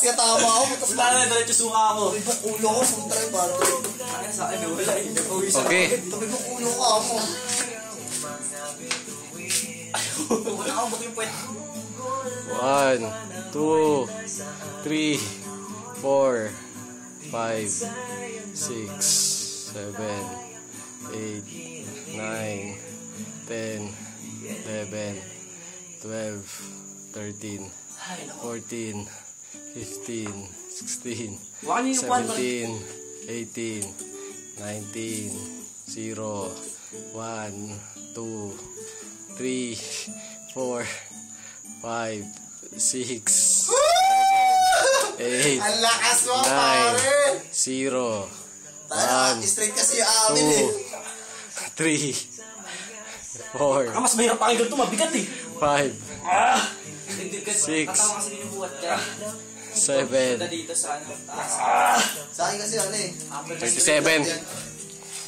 kasi tama ako. Wala na, diretso suka ako. Ibang ulo ko, punta rin ba? Kaya sa akin, wala eh. Okay. Ibang ulo ko ako. Wala akong buto yung puwet. 1, 2, 3, 4, 5, 6, 7, 8, 9, 10, 11, 12, 13, 14, 15, 16, 17, 18, 19, 0, 1, 2, 3, 4, 5, 6, 8, Ang lakas mo, 9, pare! 0, Tara, 1, straight kasi yung amin eh. 2, 3, 4, Mas mahirap pakinggan ito, mabigat eh. 5, Ah! Hindi kasi, 6, tatawa kasi din yung buhat ka. 7, Dito sa ano, taas. Sa akin kasi ano eh. 27.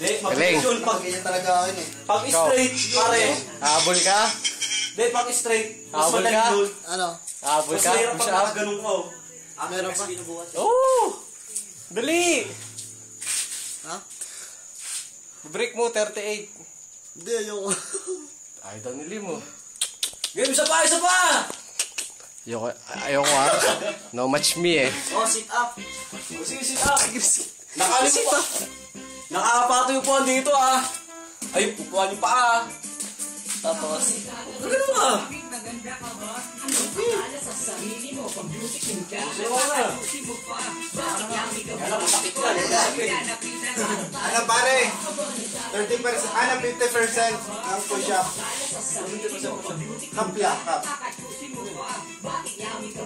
Hindi, mabigat yun. Pag ganyan talaga akin eh. Pag straight, pare. Habol ka? Hindi, pag straight, mas Habol madali ka? yun. Ano? Habol Mas ka? mahirap Push pag up? nakaganong ko. Meron pa? Oh! Dali! Ha? Break mo, 38. Hindi, ayoko. Ay, daw nili mo. Game, isa pa, isa pa! Ayoko ha. No match me eh. Oh, sit up. Sige, sit up. Nakalim pa. Nakakapato yung puwan dito ah. Ay, pupuan yung paa. Tapos, gano'n ka. Ano pare? 30%, 50% ang push-up. Cup lang, cup.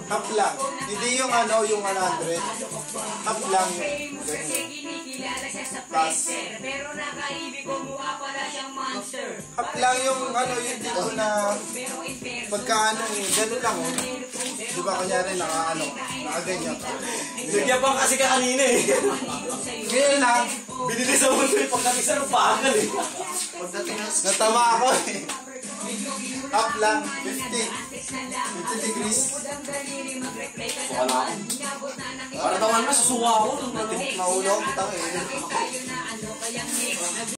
Cup lang. Hindi yung ano, yung 100. Cup lang yun. Tapos, cup lang yung ano, yung tipo na pagkaano eh, gano'n lang oh. Di ba kunyari nakaganyan. Ganyan pa kasi ka kanina eh. Ganyan lang. Binili sa mundo yung pagdating sa lupakan eh. Natama ako eh. Up lang, 50 degrees. Wala. Para naman na, susuka ako. Mahulog, kitang eh.